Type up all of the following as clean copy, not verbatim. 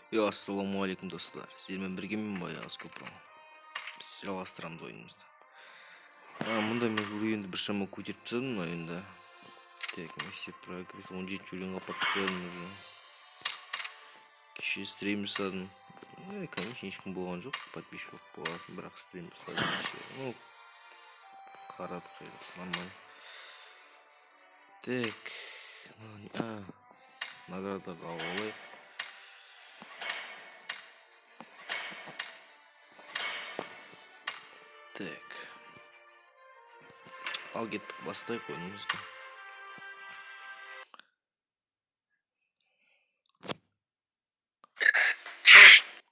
Ассалаумағалейкум достар. Сіздермен бірге мен Баяғыз Көпірім. Біз жалғастырамыз ойынымызды. Мұнда мен бұл ойынды біршама көтеріп тастадым мына ойында. Так, все прогресс 17 өлеңге подписадым уже. Кеше стрим жасадым. Конечно, ешкім болған жоқ, подписчик болғасын, бірақ стрим жасадым. Қарадық жайлы, нормально. Так, наградаларды алып алайық. Так. Ал кеттік, бастайық ойынымызды.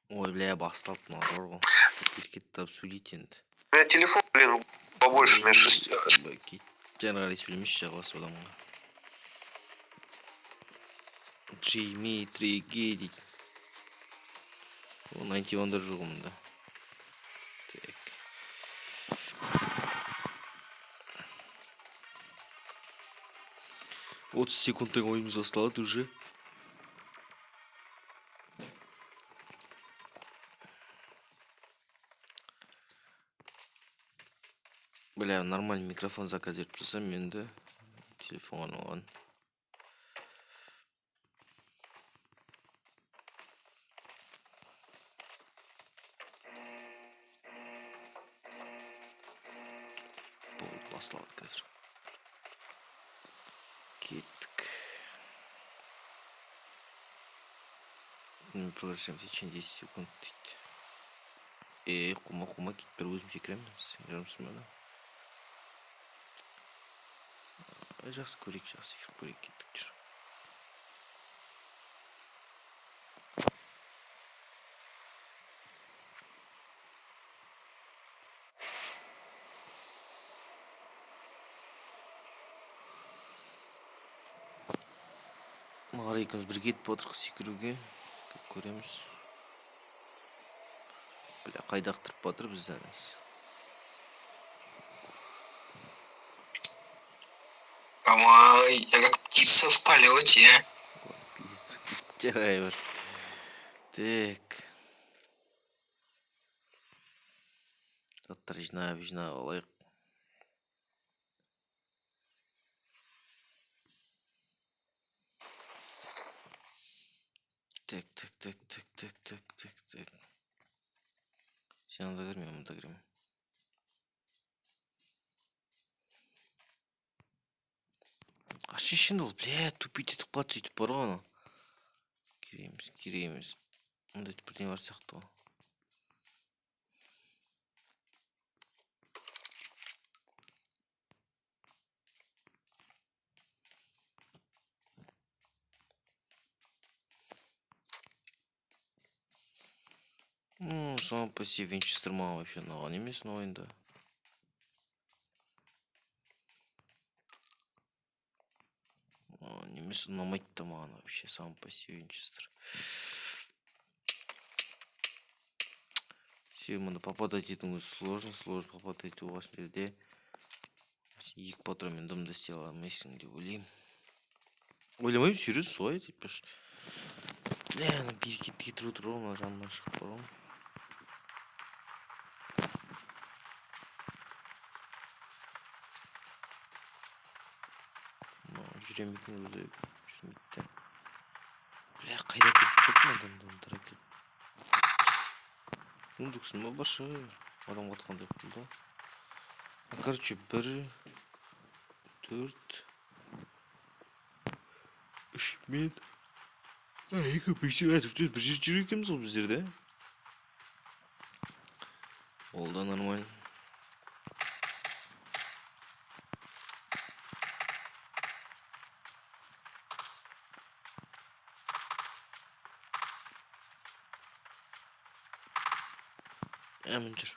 Ой, бля, басталды мына ғой. Кетті обсудить енді. У меня телефон, блин, побольше, мне 6. Жаңа қарай сөйлемеші, жалғасып адамға. Дмитрий Гедик. Ол 91 жоқ мұнда. Так. Отыз секундтан ойымыз басталады уже. Бля, нормальный микрофон заказ етіп тұрсам, енді телефон алған. Болды, басталады қазір. Кеттік. Мы продолжаем в течение 10 секунд. Қума кетіп бір өзім секіремін. Жарымсың ба да? Жақсы көрейік, кеттік жүр. Мағара екеуміз бір кетіп отырық секіруге. Көреміз. Бля, қайдақ тұрып батыр бізден. Ой, я как птица в полете. Жарай бар. Так. Заттар жинап алайық. Так. Сен анда кір, мен мұнда кіремін. Ашешін ол, бля, тупить етіп қалды сөйтіп бар ғой ана. Кереміз. Мұнда бірден бар сияқты ғой. Сам по себе Винчестер маған вообще ұнаған емес мына ойында. Немесе ұнамайды да маған вообще сам по себе Винчестер. Мұнда попадать етуіңіз сложно попадать болған жерде. Екі патронмен дымды істей аламайсың деп ойлаймын. Ойламаймын, серьезно солай деп. Бля, ана берекет кетіру тұр ғой, мына жанынан шығып бар ғой. Жүремейтін өзі жүрмейді. Бля, қайда кетіп тұрдың адамдан тұра келіп. Үндіксін ма баршы адам қатқандай болды. Короче, 1, 4, 3 мен. Екі пешен әтіптен бір жер жүр екенбіз ол біздерде. Ол да нормально. Әмін жүр.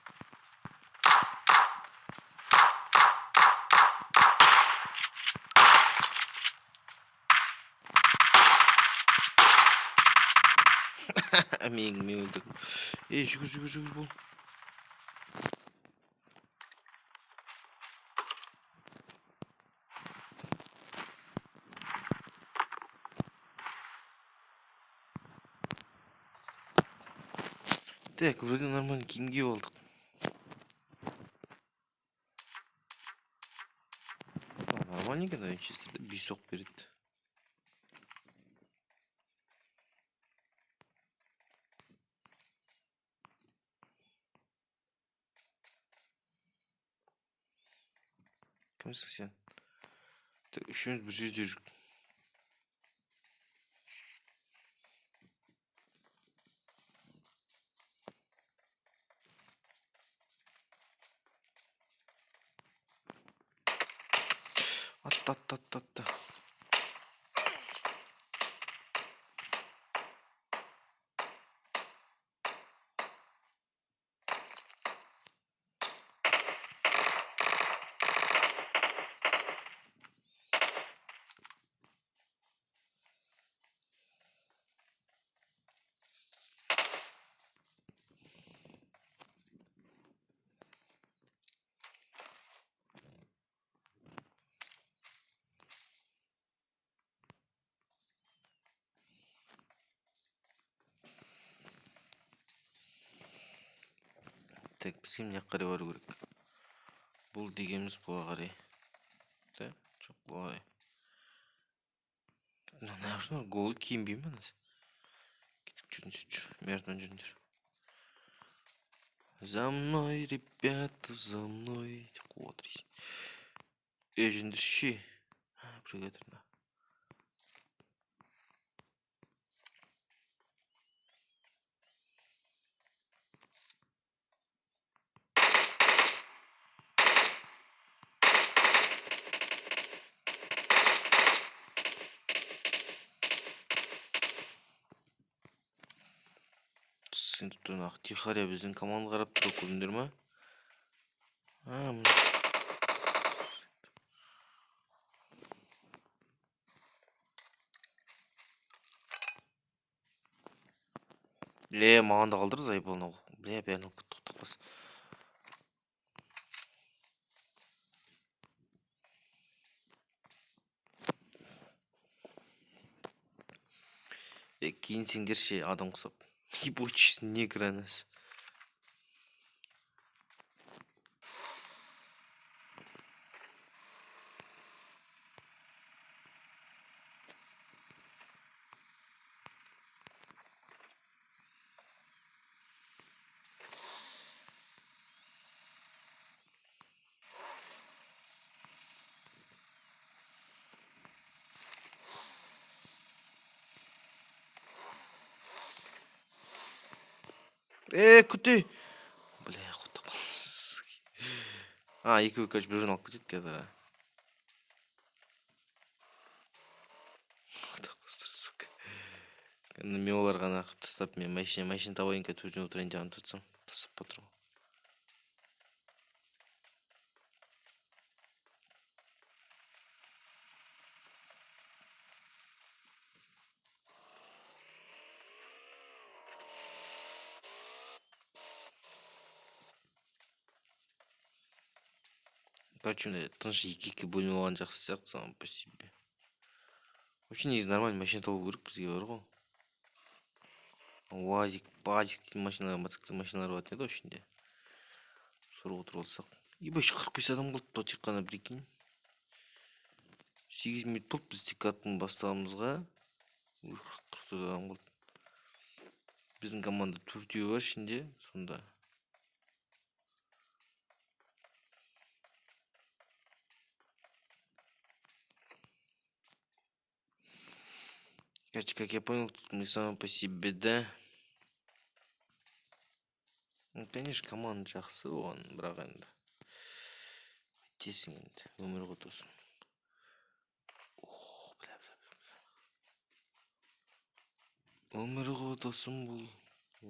Мен өлдірдім. Жүгір бол. Так, вроде нормально киім киіп алдық. Нормально екен, Винчестерде 5 оқ береді. Кімсің сен? Үшеуміз бір жерде жүрік. Атта. Так, бізге мына жаққа қарай бару керек. Бұл дегеніміз бұға қарай. Да? Жоқ, бұға қарай. Мына жұмыр голы киінбеймін мен. Кетіп жүріңдер. Мертон жүріңдер. За мной, ребята, за мной. Қуатрись. Жүріңдер ше. Біреу кетір мына. Сен тұттың ақ тихаря біздің команда қарап тұра көрдіңдер ма? Маған да қалдырыз айболын. Бәрін алып кеттік тоқтақпас. Киінсеңдер ше адам құсап. Ебучий негр анасы. Күте! Бля, құттық. Екі өкәш бір жын алып кетеді қазір. Құттықпастыр, сука. Мен оларға нақып тастап, мен машина табайын ка төрден отырайын жағын тұтсам, тастап батырмын. Короче, тыныш екі бөлме болған жақсы сияқты саған по себе. Вообще негізі нормальный машина табу керек бізге бар ғой. УАЗик, пазик дейтін машиналар, мотоцикл машиналар болатын еді ішінде. Сұрып отырып алсақ. Ебаш 45 адам қалды ба тек қана, прикинь. 8 минут болды біз тек аттың бастағымызға. 44 адам қалды. Біздің команда 4 бар ішінде, сонда. Короче, как я понял, тут мы сами по себе, да? Ну, конечно, команда жақсы оған, бірақ енді. Тесің енді, өмір ғой тосын. Өмір ғой тосын бұл.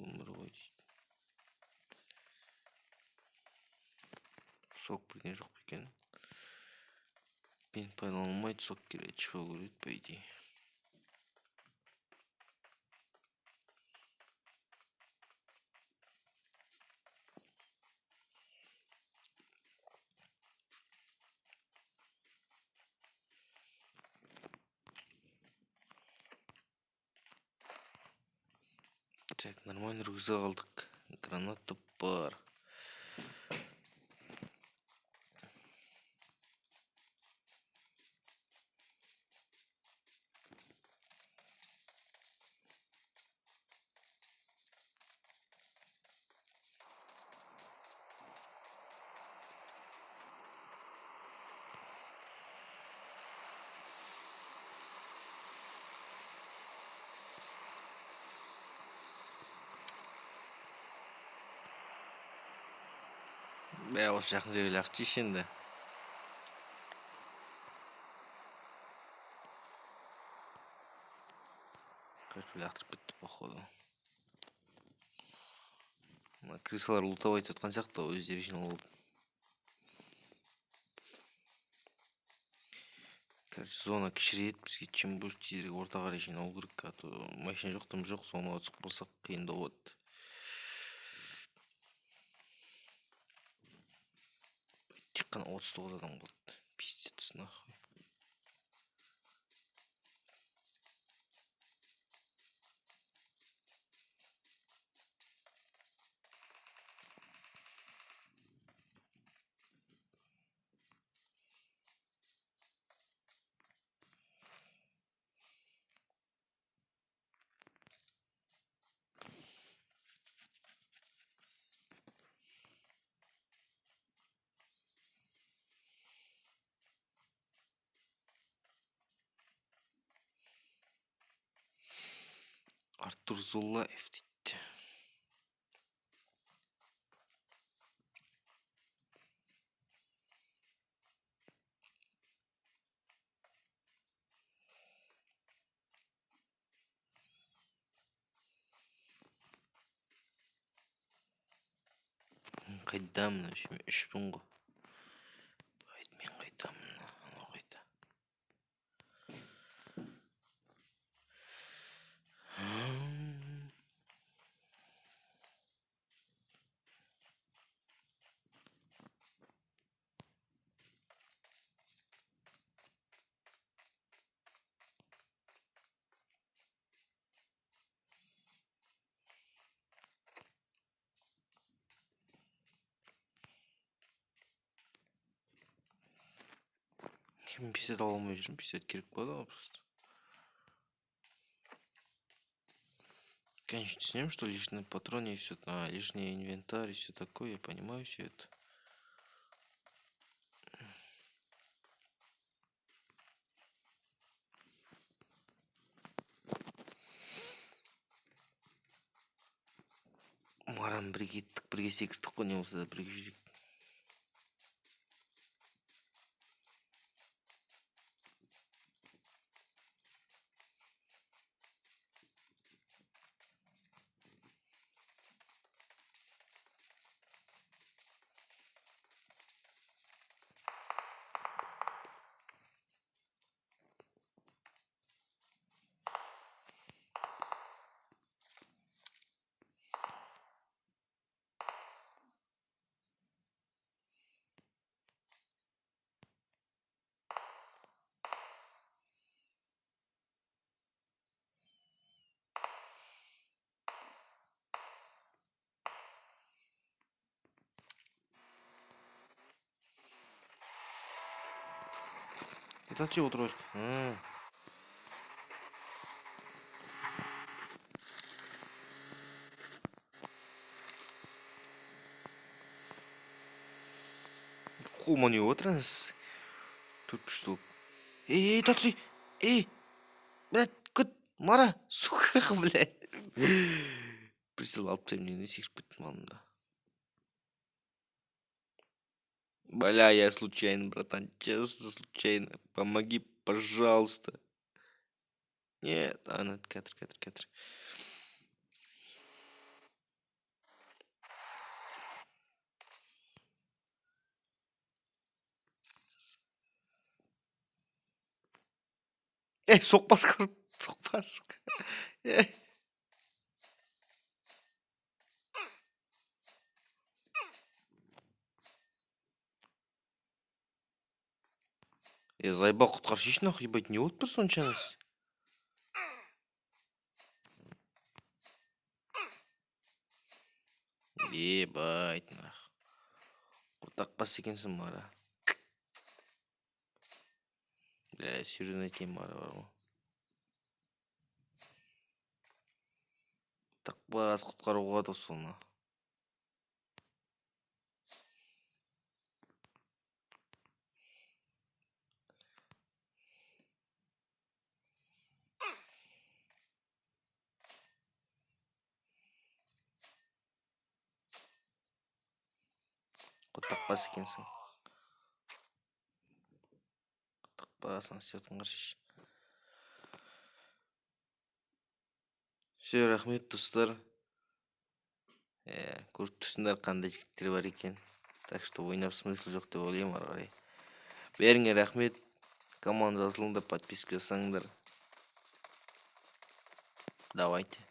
Өмір ғой дейді. Сок білген жоқ екен. Мен пайдаланылмайды, сок керек, шыға көреді, по идее. Так, нормально рюкзак алдық. Граната бар. Бә, осы жақын жерге лақтыршы енді. Короче, лақтырып кетті, походу. Крысалар лутовать жатқан сияқты, өздері жиналып алып. Короче, зона кішірейеді, бізге чем больше тезірек орта қарай жиналу керек, а то машина жоқ, тым жоқ, зонаға түсіп қалсақ қиындау болады. Тек қана 39 адам қалды. Пиздец, нахуй. Артур Зулаев дейді. Қайдамын, мен 3-пін ғой. Мен қайдамын, анау қайда. Мен пистолет ала алмай жүрмін, пистолет керек болады ғой просто. Конечно, түсінемін, что лишний патрон и все, лишний инвентарь и все такое, я понимаю все это. Маран бірге секірдік қой, не болса да бірге жүрейік. Итачи отырайық. Қолыма не отырыңыз? 4 штук. Эй, Татри! Эй! Блядь, күт! Мара! Сука, блядь! Присыл алып тастаймын, не секіріп кеттім алдымда. Бля, я случайно, братан, честно, случайно. Помоги, пожалуйста. Нет, надо катер. Соқпас, соқпа, сука. Заебал, құтқаршыш нахуй, ебать, не болды бір соншаңыз? Ебать, нах. Құртақпас екенсің мара. Бля, сүйрен айтайын мара бар ғой. Тақпас құтқаруға да соны. Құтақпас екенсің. Құтақпасың, сертің қаршыш. Все, рахмет достар. Көріп тұрсыңдар қандай жігіттер бар екен. Так что ойнап смысл жоқ деп ойлаймын ары қарай. Бәріңе рахмет. Команда жазылыңдар, подписка жасаңдар. Давайте.